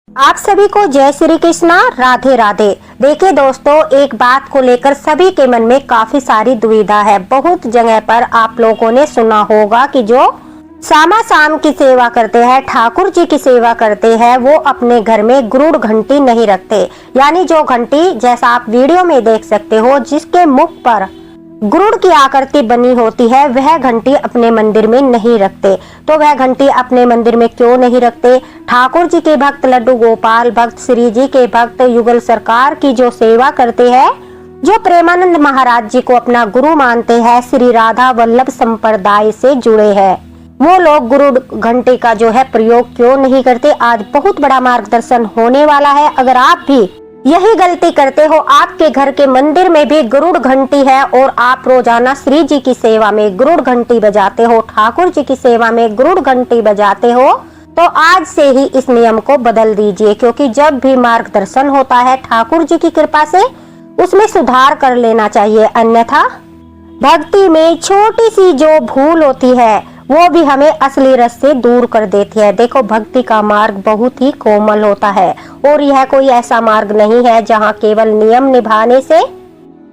आप सभी को जय श्री कृष्णा, राधे राधे। देखिए दोस्तों, एक बात को लेकर सभी के मन में काफी सारी दुविधा है। बहुत जगह पर आप लोगों ने सुना होगा कि जो श्यामा शाम की सेवा करते हैं, ठाकुर जी की सेवा करते हैं, वो अपने घर में गरुड़ घंटी नहीं रखते। यानी जो घंटी जैसा आप वीडियो में देख सकते हो, जिसके मुख पर गरुड़ की आकृति बनी होती है, वह घंटी अपने मंदिर में नहीं रखते। तो वह घंटी अपने मंदिर में क्यों नहीं रखते? ठाकुर जी के भक्त लड्डू गोपाल भक्त, श्री जी के भक्त युगल सरकार की जो सेवा करते हैं, जो प्रेमानंद महाराज जी को अपना गुरु मानते हैं, श्री राधा वल्लभ संप्रदाय से जुड़े हैं, वो लोग गरुड़ घंटी का जो है प्रयोग क्यों नहीं करते? आज बहुत बड़ा मार्गदर्शन होने वाला है। अगर आप भी यही गलती करते हो, आपके घर के मंदिर में भी गरुड़ घंटी है और आप रोजाना श्री जी की सेवा में गरुड़ घंटी बजाते हो, ठाकुर जी की सेवा में गरुड़ घंटी बजाते हो, तो आज से ही इस नियम को बदल दीजिए। क्योंकि जब भी मार्गदर्शन होता है ठाकुर जी की कृपा से, उसमें सुधार कर लेना चाहिए। अन्यथा भक्ति में छोटी सी जो भूल होती है, वो भी हमें असली रस से दूर कर देती है। देखो, भक्ति का मार्ग बहुत ही कोमल होता है और यह कोई ऐसा मार्ग नहीं है जहाँ केवल नियम निभाने से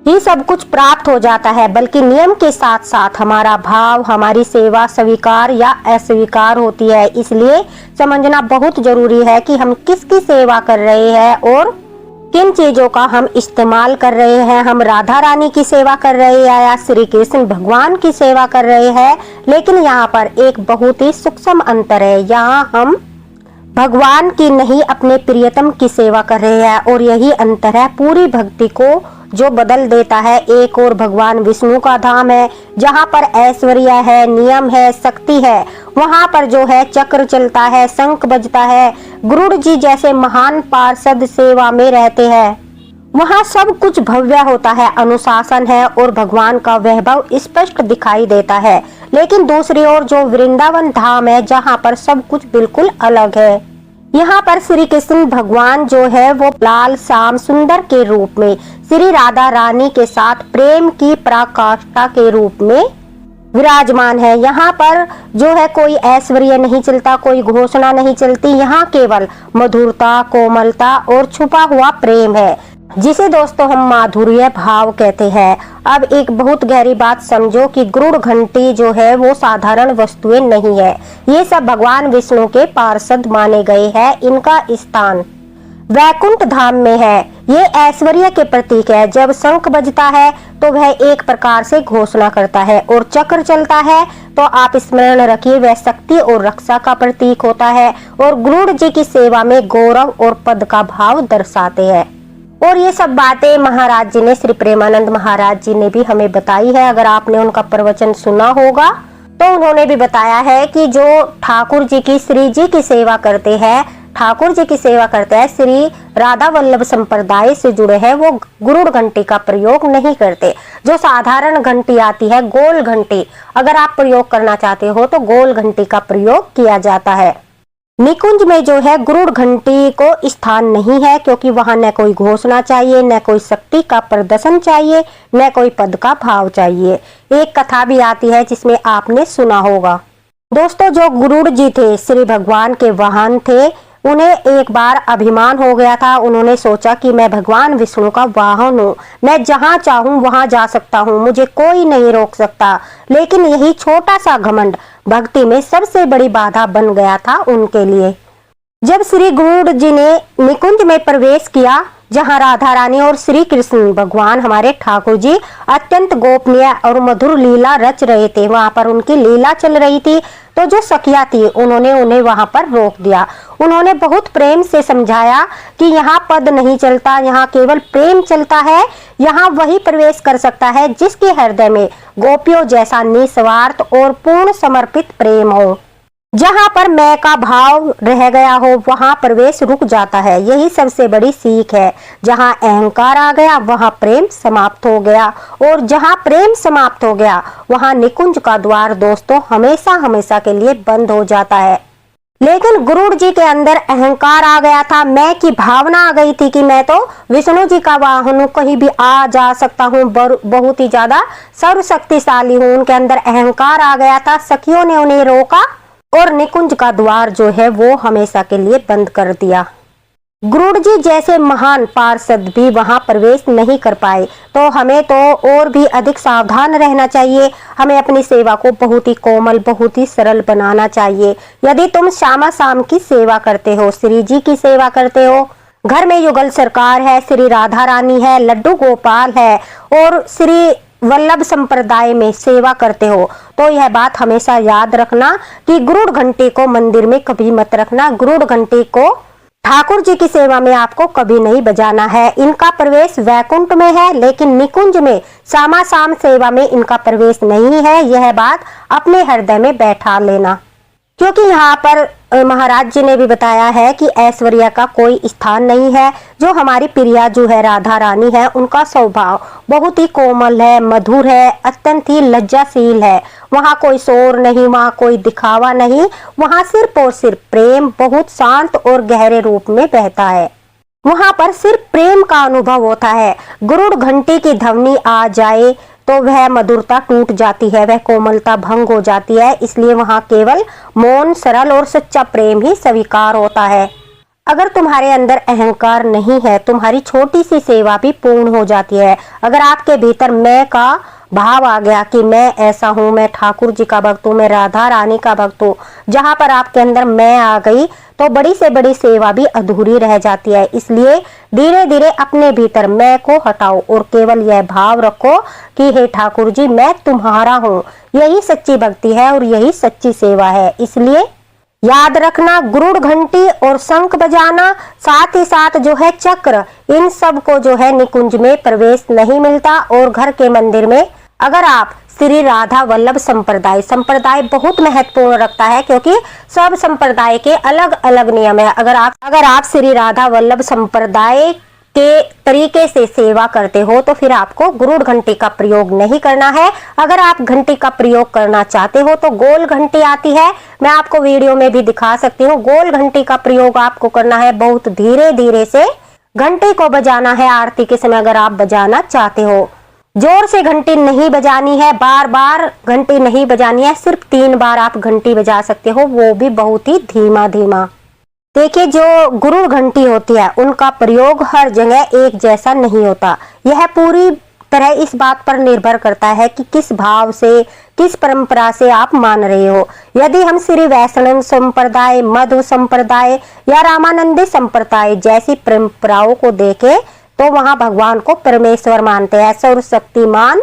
ही सब कुछ प्राप्त हो जाता है, बल्कि नियम के साथ साथ हमारा भाव, हमारी सेवा स्वीकार या अस्वीकार होती है। इसलिए समझना बहुत जरूरी है कि हम किसकी सेवा कर रहे हैं और किन चीजों का हम इस्तेमाल कर रहे हैं। हम राधा रानी की सेवा कर रहे हैं या श्री कृष्ण भगवान की सेवा कर रहे हैं। लेकिन यहाँ पर एक बहुत ही सूक्ष्म अंतर है। यहाँ हम भगवान की नहीं, अपने प्रियतम की सेवा कर रहे हैं और यही अंतर है पूरी भक्ति को जो बदल देता है। एक और भगवान विष्णु का धाम है, जहाँ पर ऐश्वर्य है, नियम है, शक्ति है। वहाँ पर जो है चक्र चलता है, शंख बजता है, गरुड़ जी जैसे महान पार्षद सेवा में रहते हैं। वहाँ सब कुछ भव्य होता है, अनुशासन है और भगवान का वैभव स्पष्ट दिखाई देता है। लेकिन दूसरी ओर जो वृंदावन धाम है, जहाँ पर सब कुछ बिल्कुल अलग है। यहाँ पर श्री कृष्ण भगवान जो है वो लाल श्याम सुंदर के रूप में श्री राधा रानी के साथ प्रेम की पराकाष्ठा के रूप में विराजमान है। यहाँ पर जो है कोई ऐश्वर्य नहीं चलता, कोई घोषणा नहीं चलती। यहाँ केवल मधुरता, कोमलता और छुपा हुआ प्रेम है, जिसे दोस्तों हम माधुर्य भाव कहते हैं। अब एक बहुत गहरी बात समझो कि गरुड़ घंटी जो है वो साधारण वस्तुएं नहीं है। ये सब भगवान विष्णु के पार्षद माने गए हैं। इनका स्थान वैकुंठ धाम में है। ये ऐश्वर्य के प्रतीक है। जब शंख बजता है तो वह एक प्रकार से घोषणा करता है और चक्र चलता है तो आप स्मरण रखिए, वह शक्ति और रक्षा का प्रतीक होता है और गरुड़ जी की सेवा में गौरव और पद का भाव दर्शाते हैं। और ये सब बातें महाराज जी ने, श्री प्रेमानंद महाराज जी ने भी हमें बताई है। अगर आपने उनका प्रवचन सुना होगा तो उन्होंने भी बताया है कि जो ठाकुर जी की, श्री जी की सेवा करते हैं, ठाकुर जी की सेवा करते हैं, श्री राधा वल्लभ संप्रदाय से जुड़े हैं, वो गरुड़ घंटी का प्रयोग नहीं करते। जो साधारण घंटी आती है, गोल घंटी, अगर आप प्रयोग करना चाहते हो तो गोल घंटी का प्रयोग किया जाता है। निकुंज में जो है गरुड़ घंटी को स्थान नहीं है, क्योंकि वहां न कोई घोषणा चाहिए, न कोई शक्ति का प्रदर्शन चाहिए, न कोई पद का भाव चाहिए। एक कथा भी आती है जिसमें आपने सुना होगा। दोस्तों, जो गरुड़ जी थे श्री भगवान के वाहन थे, उन्हें एक बार अभिमान हो गया था। उन्होंने सोचा कि मैं भगवान विष्णु का वाहन हूँ, मैं जहाँ चाहूँ वहाँ जा सकता हूँ, मुझे कोई नहीं रोक सकता। लेकिन यही छोटा सा घमंड भक्ति में सबसे बड़ी बाधा बन गया था उनके लिए। जब श्री गरुड़ जी ने निकुंज में प्रवेश किया, जहाँ राधा रानी और श्री कृष्ण भगवान हमारे ठाकुर जी अत्यंत गोपनीय और मधुर लीला रच रहे थे, वहां पर उनकी लीला चल रही थी, तो जो सखिया थी उन्होंने उन्हें वहां पर रोक दिया। उन्होंने बहुत प्रेम से समझाया कि यहाँ पद नहीं चलता, यहाँ केवल प्रेम चलता है। यहाँ वही प्रवेश कर सकता है जिसके हृदय में गोपियों जैसा निस्वार्थ और पूर्ण समर्पित प्रेम हो। जहाँ पर मैं का भाव रह गया हो, वहाँ प्रवेश रुक जाता है। यही सबसे बड़ी सीख है। जहाँ अहंकार आ गया वहाँ प्रेम समाप्त हो गया, और जहाँ प्रेम समाप्त हो गया वहाँ निकुंज का द्वार दोस्तों हमेशा हमेशा के लिए बंद हो जाता है। लेकिन गरुड़ जी के अंदर अहंकार आ गया था, मैं की भावना आ गई थी कि मैं तो विष्णु जी का वाहन हूँ, कहीं भी आ जा सकता हूँ, बहुत ही ज्यादा सर्वशक्तिशाली हूँ। उनके अंदर अहंकार आ गया था। सखियों ने उन्हें रोका और निकुंज का द्वार जो है वो हमेशा के लिए बंद कर दिया। गुरुड़ जी जैसे महान पार्षद भी वहां प्रवेश नहीं कर पाए, तो हमें तो और भी अधिक सावधान रहना चाहिए। हमें अपनी सेवा को बहुत ही कोमल, बहुत ही सरल बनाना चाहिए। यदि तुम श्यामा शाम की सेवा करते हो, श्री जी की सेवा करते हो, घर में युगल सरकार है, श्री राधा रानी है, लड्डू गोपाल है और श्री वल्लभ संप्रदाय में सेवा करते हो, तो यह बात हमेशा याद रखना कि गुरुड़ घंटी को मंदिर में कभी मत रखना। गुरुड़ घंटी को ठाकुर जी की सेवा में आपको कभी नहीं बजाना है। इनका प्रवेश वैकुंठ में है, लेकिन निकुंज में श्यामा शाम सेवा में इनका प्रवेश नहीं है। यह बात अपने हृदय में बैठा लेना, क्योंकि यहाँ पर महाराज जी ने भी बताया है कि ऐश्वर्या का कोई स्थान नहीं है। जो हमारी प्रिया जो है राधा रानी है, उनका स्वभाव बहुत ही कोमल है, मधुर है, अत्यंत ही लज्जाशील है। वहाँ कोई शोर नहीं, वहाँ कोई दिखावा नहीं, वहाँ सिर्फ और सिर्फ प्रेम बहुत शांत और गहरे रूप में बहता है। वहाँ पर सिर्फ प्रेम का अनुभव होता है। गुरुड़ घंटी की ध्वनि आ जाए तो वह मधुरता टूट जाती है, वह कोमलता भंग हो जाती है। इसलिए वहाँ केवल मौन, सरल और सच्चा प्रेम ही स्वीकार होता है। अगर तुम्हारे अंदर अहंकार नहीं है, तुम्हारी छोटी सी सेवा भी पूर्ण हो जाती है। अगर आपके भीतर मैं का भाव आ गया कि मैं ऐसा हूँ, मैं ठाकुर जी का भक्त हूँ, मैं राधा रानी का भक्त हूँ, जहाँ पर आपके अंदर मैं आ गई तो बड़ी से बड़ी सेवा भी अधूरी रह जाती है। इसलिए धीरे धीरे अपने भीतर मैं को हटाओ और केवल यह भाव रखो कि हे ठाकुर जी, मैं तुम्हारा हूँ। यही सच्ची भक्ति है और यही सच्ची सेवा है। इसलिए याद रखना, गुरुड़ घंटी और शंख बजाना, साथ ही साथ जो है चक्र, इन सब को जो है निकुंज में प्रवेश नहीं मिलता। और घर के मंदिर में अगर आप श्री राधा वल्लभ संप्रदाय बहुत महत्वपूर्ण रखता है, क्योंकि सब संप्रदाय के अलग अलग नियम है। अगर आप श्री राधा वल्लभ संप्रदाय के तरीके से सेवा करते हो तो फिर आपको गुरुड़ घंटी का प्रयोग नहीं करना है। अगर आप घंटी का प्रयोग करना चाहते हो तो गोल घंटी आती है, मैं आपको वीडियो में भी दिखा सकती हूँ। गोल घंटी का प्रयोग आपको करना है, बहुत धीरे धीरे से घंटी को बजाना है आरती के समय। अगर आप बजाना चाहते हो, जोर से घंटी नहीं बजानी है, बार बार घंटी नहीं बजानी है, सिर्फ 3 बार आप घंटी बजा सकते हो, वो भी बहुत ही धीमा धीमा। देखिए, जो गुरुड़ घंटी होती है उनका प्रयोग हर जगह एक जैसा नहीं होता। यह पूरी तरह इस बात पर निर्भर करता है कि किस भाव से, किस परंपरा से आप मान रहे हो। यदि हम श्री वैष्णव संप्रदाय, मध्व संप्रदाय या रामानंदी संप्रदाय जैसी परंपराओं को देखें तो वहां भगवान को परमेश्वर मानते हैं, सर्वशक्तिमान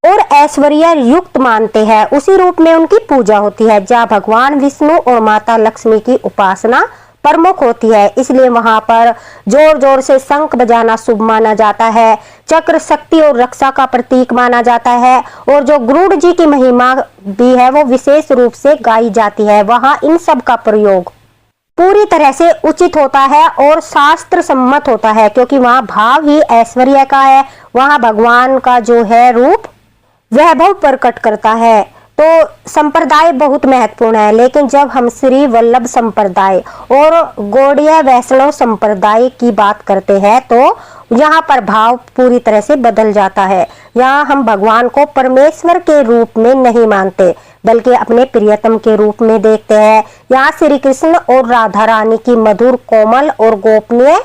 और ऐश्वर्य युक्त मानते हैं। उसी रूप में उनकी पूजा होती है, जहाँ भगवान विष्णु और माता लक्ष्मी की उपासना प्रमुख होती है। इसलिए वहां पर जोर जोर से शंख बजाना शुभ माना जाता है। चक्र शक्ति और रक्षा का प्रतीक माना जाता है। और जो गुरुड़ जी की महिमा भी है वो विशेष रूप से गाई जाती है। वहां इन सब का प्रयोग पूरी तरह से उचित होता है और शास्त्र सम्मत होता है, क्योंकि वहां भाव ही ऐश्वर्य का है। वहां भगवान का जो है रूप वैभव प्रकट करता है। तो संप्रदाय बहुत महत्वपूर्ण है, लेकिन जब हम श्री वल्लभ संप्रदाय और गौड़ीय वैष्णव संप्रदाय की बात करते हैं तो यहाँ पर भाव पूरी तरह से बदल जाता है। यहाँ हम भगवान को परमेश्वर के रूप में नहीं मानते, बल्कि अपने प्रियतम के रूप में देखते हैं। यहाँ श्री कृष्ण और राधा रानी की मधुर, कोमल और गोपनीय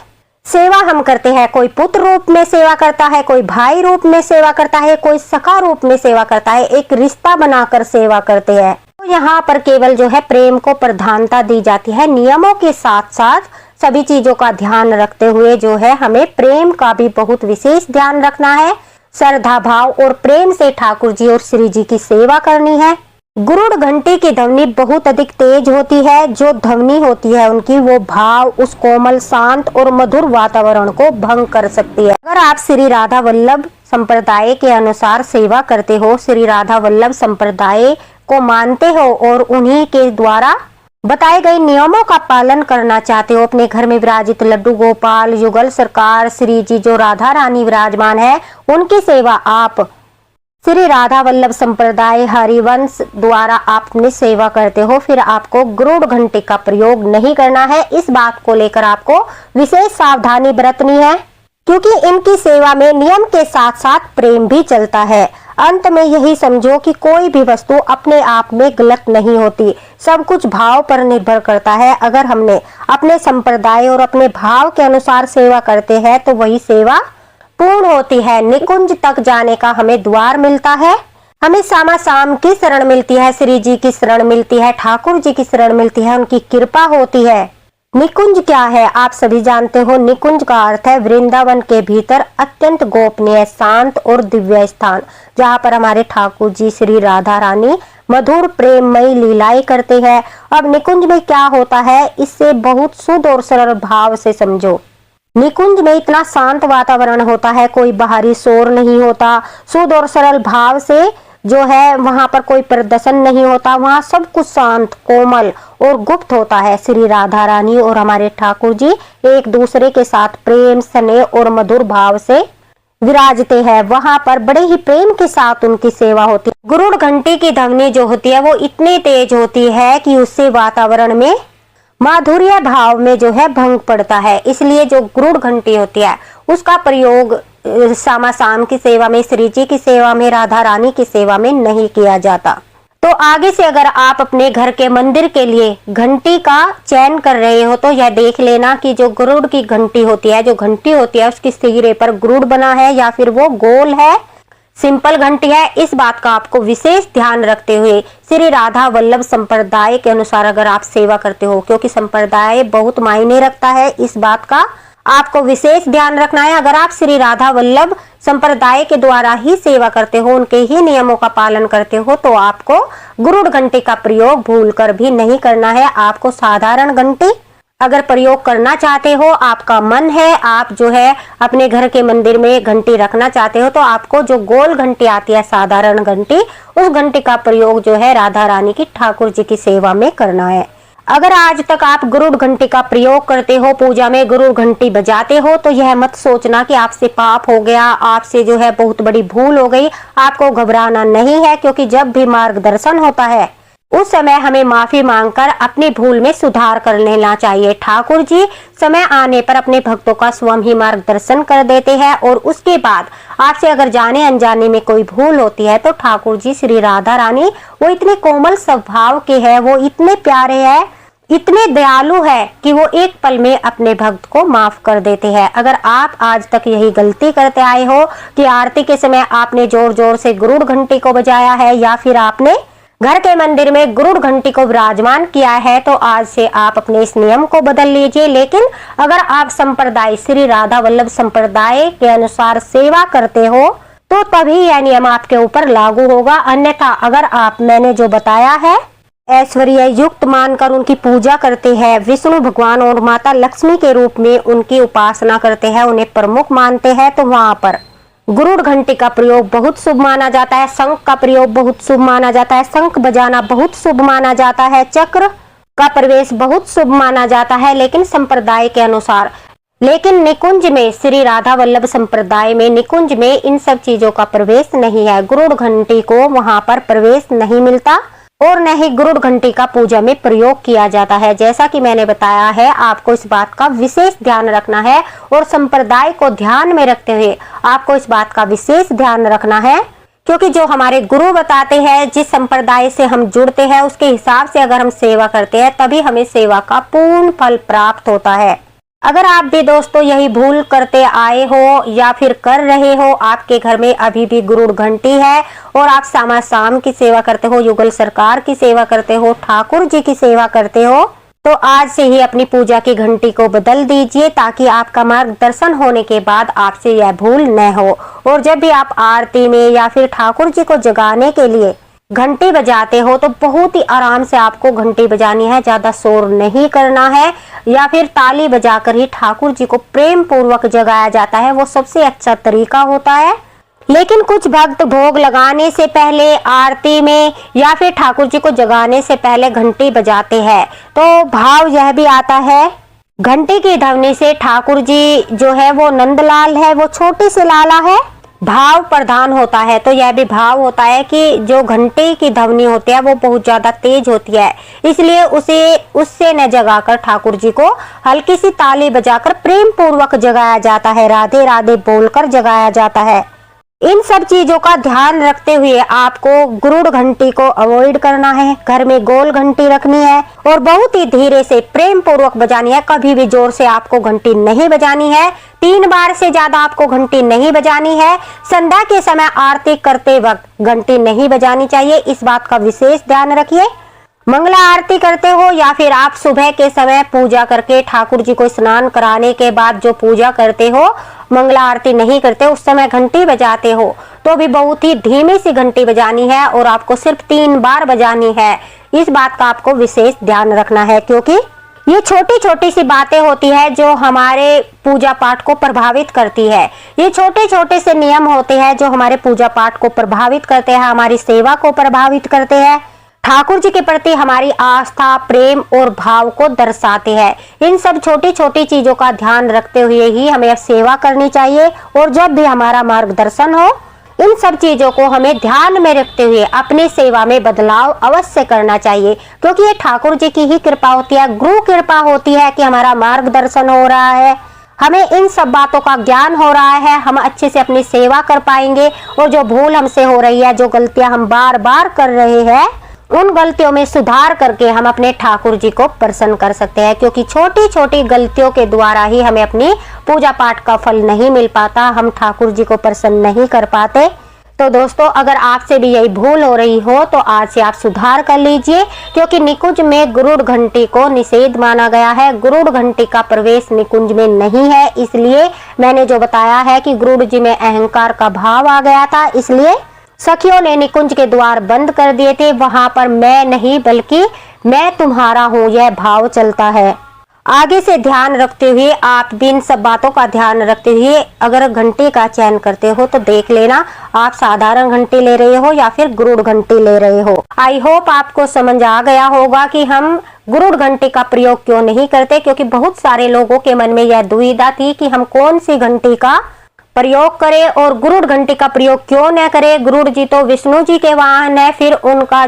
सेवा हम करते हैं। कोई पुत्र रूप में सेवा करता है, कोई भाई रूप में सेवा करता है, कोई सखा रूप में सेवा करता है, एक रिश्ता बनाकर सेवा करते हैं। तो यहाँ पर केवल जो है प्रेम को प्रधानता दी जाती है। नियमों के साथ साथ सभी चीजों का ध्यान रखते हुए जो है हमें प्रेम का भी बहुत विशेष ध्यान रखना है। श्रद्धा भाव और प्रेम से ठाकुर जी और श्री जी की सेवा करनी है। गुरुड़ घंटी की ध्वनि बहुत अधिक तेज होती है। जो ध्वनि होती है उनकी, वो भाव उस कोमल, शांत और मधुर वातावरण को भंग कर सकती है। अगर आप श्री राधा वल्लभ संप्रदाय के अनुसार सेवा करते हो, श्री राधा वल्लभ संप्रदाय को मानते हो और उन्हीं के द्वारा बताए गए नियमों का पालन करना चाहते हो, अपने घर में विराजित लड्डू गोपाल, युगल सरकार, श्री जी जो राधा रानी विराजमान है, उनकी सेवा आप श्री राधा वल्लभ संप्रदाय हरिवंश द्वारा आप अपनी सेवा करते हो, फिर आपको गुरुड़ घंटी का प्रयोग नहीं करना है। इस बात को लेकर आपको विशेष सावधानी बरतनी है, क्योंकि इनकी सेवा में नियम के साथ साथ प्रेम भी चलता है। अंत में यही समझो कि कोई भी वस्तु अपने आप में गलत नहीं होती, सब कुछ भाव पर निर्भर करता है। अगर हमने अपने संप्रदाय और अपने भाव के अनुसार सेवा करते हैं तो वही सेवा पूर्ण होती है। निकुंज तक जाने का हमें द्वार मिलता है। हमें सामा साम की शरण मिलती है, श्री जी की शरण मिलती है, ठाकुर जी की शरण मिलती है, उनकी कृपा होती है। निकुंज क्या है आप सभी जानते हो। निकुंज का अर्थ है वृंदावन के भीतर अत्यंत गोपनीय, शांत और दिव्य स्थान, जहाँ पर हमारे ठाकुर जी श्री राधा रानी मधुर प्रेममयी लीलाएं करते हैं। अब निकुंज में क्या होता है, इससे बहुत शुद्ध और सरल भाव से समझो। निकुंज में इतना शांत वातावरण होता है, कोई बाहरी शोर नहीं होता। शुद्ध और सरल भाव से जो है वहां पर कोई प्रदर्शन नहीं होता, वहां सब कुछ शांत, कोमल और गुप्त होता है। श्री राधा रानी और हमारे ठाकुर जी एक दूसरे के साथ प्रेम, स्नेह और मधुर भाव से विराजते हैं। वहां पर बड़े ही प्रेम के साथ उनकी सेवा होती है। गरुड़ घंटी की ध्वनि जो होती है वो इतनी तेज होती है कि उससे वातावरण में माधुर्य भाव में जो है भंग पड़ता है। इसलिए जो गरुड़ घंटी होती है उसका प्रयोग सामा साम की सेवा में, श्री जी की सेवा में, राधा रानी की सेवा में नहीं किया जाता। तो आगे से अगर आप अपने घर के मंदिर के लिए घंटी का चयन कर रहे हो तो यह देख लेना कि जो गरुड़ की घंटी होती है, जो घंटी होती है उसकी सिरे पर गरुड़ बना है या फिर वो गोल है, सिंपल घंटी है। इस बात का आपको विशेष ध्यान रखते हुए श्री राधा वल्लभ संप्रदाय के अनुसार अगर आप सेवा करते हो, क्योंकि संप्रदाय बहुत मायने रखता है, इस बात का आपको विशेष ध्यान रखना है। अगर आप श्री राधा वल्लभ संप्रदाय के द्वारा ही सेवा करते हो, उनके ही नियमों का पालन करते हो, तो आपको गरुड़ घंटी का प्रयोग भूलकर भी नहीं करना है। आपको साधारण घंटी अगर प्रयोग करना चाहते हो, आपका मन है, आप जो है अपने घर के मंदिर में घंटी रखना चाहते हो, तो आपको जो गोल घंटी आती है, साधारण घंटी, उस घंटी का प्रयोग जो है राधा रानी की, ठाकुर जी की सेवा में करना है। अगर आज तक आप गरुड़ घंटी का प्रयोग करते हो, पूजा में गरुड़ घंटी बजाते हो, तो यह मत सोचना कि आपसे पाप हो गया, आपसे जो है बहुत बड़ी भूल हो गई। आपको घबराना नहीं है, क्योंकि जब भी मार्गदर्शन होता है उस समय हमें माफी मांगकर अपनी भूल में सुधार कर लेना चाहिए। ठाकुर जी समय आने पर अपने भक्तों का स्वयं ही मार्गदर्शन कर देते हैं, और उसके बाद आपसे अगर जाने अनजाने में कोई भूल होती है तो ठाकुर जी श्री राधा रानी वो इतने कोमल स्वभाव के हैं, वो इतने प्यारे हैं, इतने दयालु है कि वो एक पल में अपने भक्त को माफ कर देते हैं। अगर आप आज तक यही गलती करते आए हो कि आरती के समय आपने जोर जोर से गरुड़ घंटी को बजाया है, या फिर आपने घर के मंदिर में गरुड़ घंटी को विराजमान किया है, तो आज से आप अपने इस नियम को बदल लीजिए। लेकिन अगर आप संप्रदाय श्री राधा वल्लभ संप्रदाय के अनुसार सेवा करते हो तो तभी यह नियम आपके ऊपर लागू होगा। अन्यथा अगर आप मैंने जो बताया है ऐश्वर्य युक्त मानकर उनकी पूजा करते हैं, विष्णु भगवान और माता लक्ष्मी के रूप में उनकी उपासना करते हैं, उन्हें प्रमुख मानते हैं, तो वहां पर गरुड़ घंटी का प्रयोग बहुत शुभ माना जाता है, शंख का प्रयोग बहुत शुभ माना जाता है, शंख बजाना बहुत शुभ माना जाता है, चक्र का प्रवेश बहुत शुभ माना जाता है, लेकिन संप्रदाय के अनुसार। लेकिन निकुंज में, श्री राधा वल्लभ संप्रदाय में निकुंज में इन सब चीजों का प्रवेश नहीं है। गरुड़ घंटी को वहां पर प्रवेश नहीं मिलता और न ही गरुड़ घंटी का पूजा में प्रयोग किया जाता है। जैसा कि मैंने बताया है, आपको इस बात का विशेष ध्यान रखना है, और संप्रदाय को ध्यान में रखते हुए आपको इस बात का विशेष ध्यान रखना है, क्योंकि जो हमारे गुरु बताते हैं, जिस संप्रदाय से हम जुड़ते हैं, उसके हिसाब से अगर हम सेवा करते हैं तभी हमें सेवा का पूर्ण फल प्राप्त होता है। अगर आप भी दोस्तों यही भूल करते आए हो या फिर कर रहे हो, आपके घर में अभी भी गरुड़ घंटी है और आप सामा साम की सेवा करते हो, युगल सरकार की सेवा करते हो, ठाकुर जी की सेवा करते हो, तो आज से ही अपनी पूजा की घंटी को बदल दीजिए, ताकि आपका मार्गदर्शन होने के बाद आपसे यह भूल न हो। और जब भी आप आरती में या फिर ठाकुर जी को जगाने के लिए घंटी बजाते हो तो बहुत ही आराम से आपको घंटी बजानी है, ज्यादा शोर नहीं करना है, या फिर ताली बजाकर ही ठाकुर जी को प्रेम पूर्वक जगाया जाता है, वो सबसे अच्छा तरीका होता है। लेकिन कुछ भक्त भोग लगाने से पहले, आरती में या फिर ठाकुर जी को जगाने से पहले घंटी बजाते हैं, तो भाव यह भी आता है, घंटी की ध्वनि से ठाकुर जी जो है वो नंदलाल है, वो छोटे से लाला है, भाव प्रधान होता है। तो यह भी भाव होता है कि जो घंटी की ध्वनि होती है वो बहुत ज्यादा तेज होती है, इसलिए उससे न जगाकर ठाकुर जी को हल्की सी ताली बजाकर प्रेम पूर्वक जगाया जाता है, राधे राधे बोलकर जगाया जाता है। इन सब चीजों का ध्यान रखते हुए आपको गुरुड़ घंटी को अवॉइड करना है। घर में गोल घंटी रखनी है और बहुत ही धीरे से प्रेम पूर्वक बजानी है। कभी भी जोर से आपको घंटी नहीं बजानी है। 3 बार से ज्यादा आपको घंटी नहीं बजानी है। संध्या के समय आरती करते वक्त घंटी नहीं बजानी चाहिए, इस बात का विशेष ध्यान रखिए। मंगला आरती करते हो या फिर आप सुबह के समय पूजा करके ठाकुर जी को स्नान कराने के बाद जो पूजा करते हो, मंगला आरती नहीं करते, उस समय घंटी बजाते हो तो भी बहुत ही धीमी सी घंटी बजानी है और आपको सिर्फ 3 बार बजानी है। इस बात का आपको विशेष ध्यान रखना है, क्योंकि ये छोटी छोटी सी बातें होती है जो हमारे पूजा पाठ को प्रभावित करती है। ये छोटे छोटे से नियम होते हैं जो हमारे पूजा पाठ को प्रभावित करते हैं, हमारी सेवा को प्रभावित करते हैं, ठाकुर जी के प्रति हमारी आस्था, प्रेम और भाव को दर्शाते हैं। इन सब छोटी छोटी चीजों का ध्यान रखते हुए ही हमें सेवा करनी चाहिए और जब भी हमारा मार्गदर्शन हो, इन सब चीजों को हमें ध्यान में रखते हुए अपनी सेवा में बदलाव अवश्य करना चाहिए, क्योंकि ये ठाकुर जी की ही कृपा होती है, गुरु कृपा होती है कि हमारा मार्गदर्शन हो रहा है, हमें इन सब बातों का ज्ञान हो रहा है, हम अच्छे से अपनी सेवा कर पाएंगे और जो भूल हमसे हो रही है, जो गलतियां हम बार बार कर रहे हैं, उन गलतियों में सुधार करके हम अपने ठाकुर जी को प्रसन्न कर सकते हैं। क्योंकि छोटी छोटी गलतियों के द्वारा ही हमें अपनी पूजा पाठ का फल नहीं मिल पाता, हम ठाकुर जी को प्रसन्न नहीं कर पाते। तो दोस्तों, अगर आपसे भी यही भूल हो रही हो तो आज से आप सुधार कर लीजिए, क्योंकि निकुंज में गुरुड़ घंटी को निषेध माना गया है। गुरुड़ घंटी का प्रवेश निकुंज में नहीं है, इसलिए मैंने जो बताया है कि गुरुड़ जी में अहंकार का भाव आ गया था, इसलिए सखियों ने निकुंज के द्वार बंद कर दिए थे। वहां पर मैं नहीं बल्कि मैं तुम्हारा हूँ यह भाव चलता है। आगे से ध्यान रखते हुए आप भी इन सब बातों का ध्यान रखते हुए अगर घंटी का चयन करते हो तो देख लेना आप साधारण घंटी ले रहे हो या फिर गुरुड़ घंटी ले रहे हो। आई होप आपको समझ आ गया होगा कि हम गुरुड़ घंटी का प्रयोग क्यों नहीं करते, क्योंकि बहुत सारे लोगों के मन में यह दुविधा थी कि हम कौन सी घंटी का प्रयोग करें और गुरुड़ घंटी का प्रयोग क्यों न करें। गुरुड़ जी तो विष्णु जी के वाहन है, फिर उनका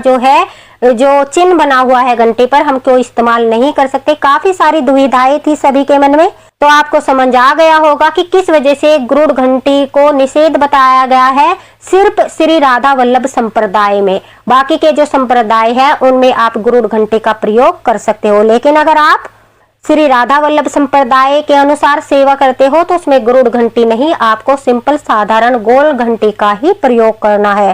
जो चिन्ह बना हुआ है घंटी पर, हम क्यों इस्तेमाल नहीं कर सकते। काफी सारी दुविधाएं थी सभी के मन में, तो आपको समझ आ गया होगा कि किस वजह से गुरुड़ घंटी को निषेध बताया गया है सिर्फ श्री राधा वल्लभ संप्रदाय में। बाकी के जो संप्रदाय है उनमें आप गुरुड़ घंटी का प्रयोग कर सकते हो, लेकिन अगर आप श्री राधा वल्लभ संप्रदाय के अनुसार सेवा करते हो तो उसमें गुरुड़ घंटी नहीं, आपको सिंपल साधारण गोल घंटी का ही प्रयोग करना है।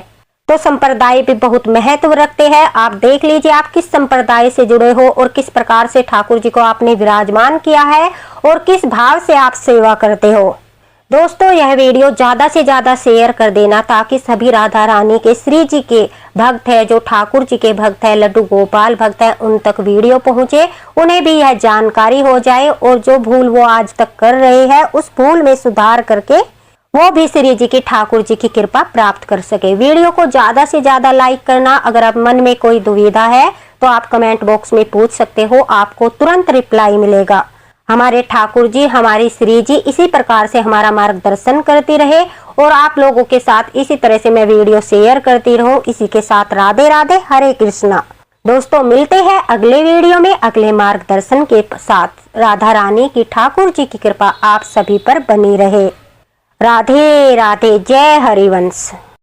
तो संप्रदाय भी बहुत महत्व रखते हैं। आप देख लीजिए आप किस संप्रदाय से जुड़े हो और किस प्रकार से ठाकुर जी को आपने विराजमान किया है और किस भाव से आप सेवा करते हो। दोस्तों, यह वीडियो ज्यादा से ज्यादा शेयर कर देना ताकि सभी राधा रानी के, श्री जी के भक्त है, जो ठाकुर जी के भक्त है, लड्डू गोपाल भक्त है, उन तक वीडियो पहुंचे, उन्हें भी यह जानकारी हो जाए और जो भूल वो आज तक कर रहे हैं उस भूल में सुधार करके वो भी श्री जी की, ठाकुर जी की कृपा प्राप्त कर सके। वीडियो को ज्यादा से ज्यादा लाइक करना। अगर आप मन में कोई दुविधा है तो आप कमेंट बॉक्स में पूछ सकते हो, आपको तुरंत रिप्लाई मिलेगा। हमारे ठाकुर जी, हमारी श्री जी इसी प्रकार से हमारा मार्गदर्शन करती रहे और आप लोगों के साथ इसी तरह से मैं वीडियो शेयर करती रहूं। इसी के साथ राधे राधे, हरे कृष्णा। दोस्तों, मिलते हैं अगले वीडियो में अगले मार्गदर्शन के साथ। राधा रानी की, ठाकुर जी की कृपा आप सभी पर बनी रहे। राधे राधे, जय हरिवंश।